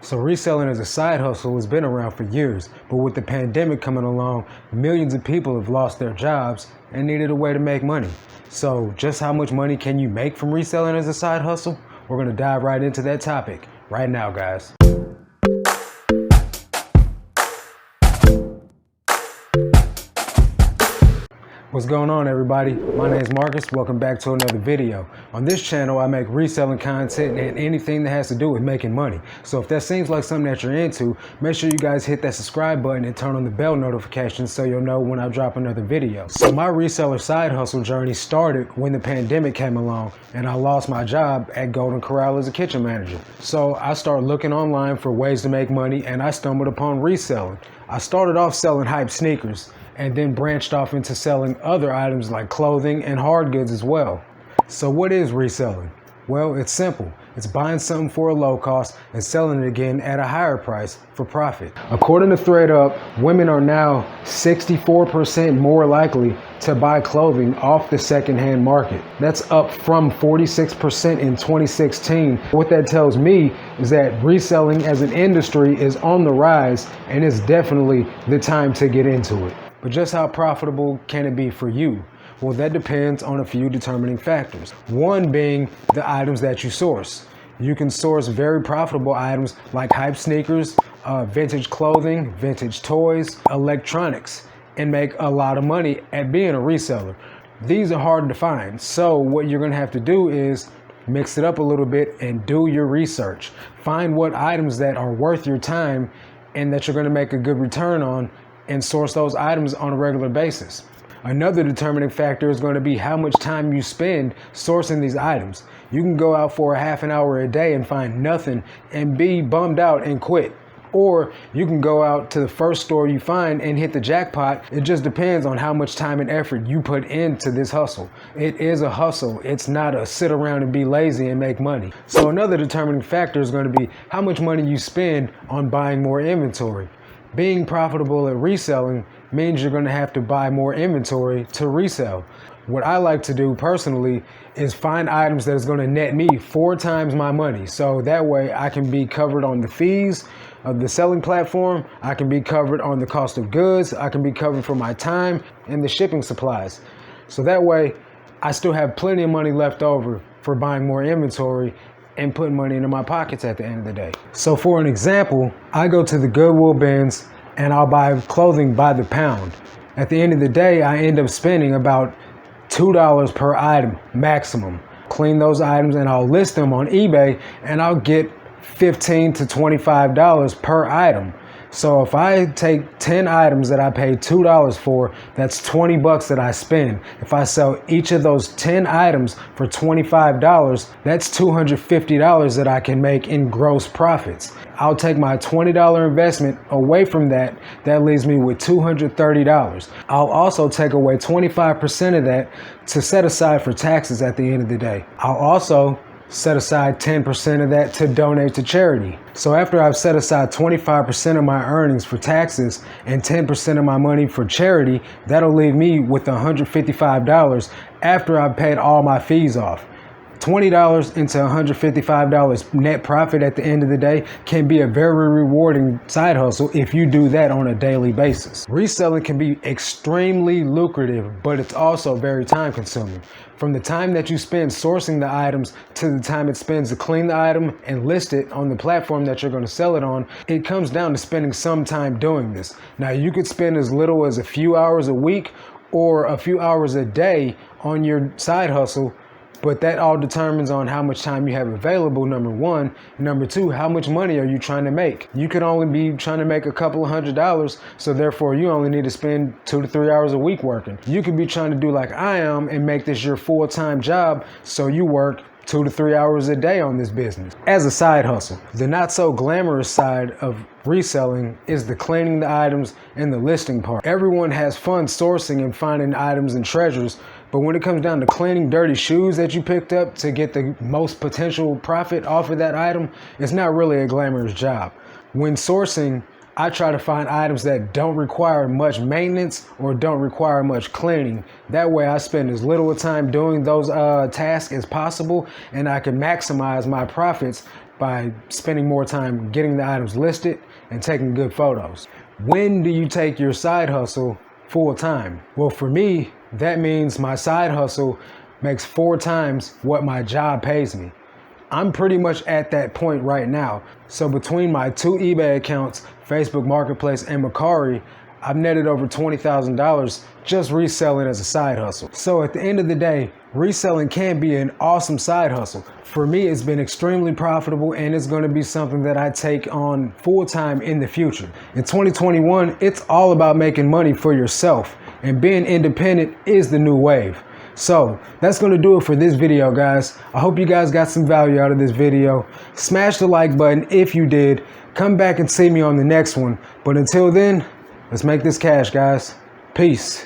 So reselling as a side hustle has been around for years, but with the pandemic coming along, millions of people have lost their jobs and needed a way to make money. So just how much money can you make from reselling as a side hustle? We're going to dive right into that topic right now, guys. What's going on, everybody? My name is Marcus. Welcome back to another video. On this channel, I make reselling content and anything that has to do with making money. So if that seems like something that you're into, make sure you guys hit that subscribe button and turn on the bell notifications so you'll know when I drop another video. So my reseller side hustle journey started when the pandemic came along and I lost my job at Golden Corral as a kitchen manager. So I started looking online for ways to make money and I stumbled upon reselling. I started off selling hype sneakers and then branched off into selling other items like clothing and hard goods as well. So what is reselling? Well, it's simple. It's buying something for a low cost and selling it again at a higher price for profit. According to ThreadUp, women are now 64% more likely to buy clothing off the secondhand market. That's up from 46% in 2016. What that tells me is that reselling as an industry is on the rise and it's definitely the time to get into it. But just how profitable can it be for you? Well, that depends on a few determining factors. One being the items that you source. You can source very profitable items like hype sneakers, vintage clothing, vintage toys, electronics, and make a lot of money at being a reseller. These are hard to find. So what you're gonna have to do is mix it up a little bit and do your research. Find what items that are worth your time and that you're gonna make a good return on and source those items on a regular basis. Another determining factor is going to be how much time you spend sourcing these items. You can go out for a half an hour a day and find nothing and be bummed out and quit. Or you can go out to the first store you find and hit the jackpot. It just depends on how much time and effort you put into this hustle. It is a hustle. It's not a sit around and be lazy and make money. So another determining factor is going to be how much money you spend on buying more inventory. Being profitable at reselling means you're going to have to buy more inventory to resell. What I like to do personally is find items that is going to net me 4 times my money. So that way I can be covered on the fees of the selling platform. I can be covered on the cost of goods. I can be covered for my time and the shipping supplies. So that way I still have plenty of money left over for buying more inventory and putting money into my pockets at the end of the day. So for an example, I go to the Goodwill bins and I'll buy clothing by the pound. At the end of the day, I end up spending about $2 per item maximum. Clean those items and I'll list them on eBay and I'll get $15 to $25 per item. So if I take 10 items that I paid $2 for, that's 20 bucks that I spend. If I sell each of those 10 items for $25, that's $250 that I can make in gross profits. I'll take my $20 investment away from that. That leaves me with $230. I'll also take away 25% of that to set aside for taxes at the end of the day. I'll also set aside 10% of that to donate to charity. So after I've set aside 25% of my earnings for taxes and 10% of my money for charity, that'll leave me with $155 after I've paid all my fees off. $20 into $155 net profit at the end of the day can be a very rewarding side hustle if you do that on a daily basis. Reselling can be extremely lucrative, but it's also very time consuming. From the time that you spend sourcing the items to the time it spends to clean the item and list it on the platform that you're going to sell it on, it comes down to spending some time doing this. Now you could spend as little as a few hours a week or a few hours a day on your side hustle, but that all determines on how much time you have available, number one. Number two, how much money are you trying to make? You could only be trying to make a couple of $100s, so therefore you only need to spend 2 to 3 hours a week working. You could be trying to do like I am and make this your full-time job, so you work 2 to 3 hours a day on this business as a side hustle. The not so glamorous side of reselling is the cleaning the items and the listing part. Everyone has fun sourcing and finding items and treasures, but when it comes down to cleaning dirty shoes that you picked up to get the most potential profit off of that item, it's not really a glamorous job. When sourcing, I try to find items that don't require much maintenance or don't require much cleaning. That way I spend as little time doing those tasks as possible and I can maximize my profits by spending more time getting the items listed and taking good photos. When do you take your side hustle full time? Well, for me, that means my side hustle makes 4 times what my job pays me. I'm pretty much at that point right now. So between my 2 eBay accounts, Facebook Marketplace and Mercari, I've netted over $20,000 just reselling as a side hustle. So at the end of the day, reselling can be an awesome side hustle. For me, it's been extremely profitable, and it's going to be something that I take on full time in the future. In 2021, it's all about making money for yourself, and being independent is the new wave. So that's going to do it for this video, guys. I hope you guys got some value out of this video. Smash the like button if you did. Come back and see me on the next one. But until then, let's make this cash, guys. Peace.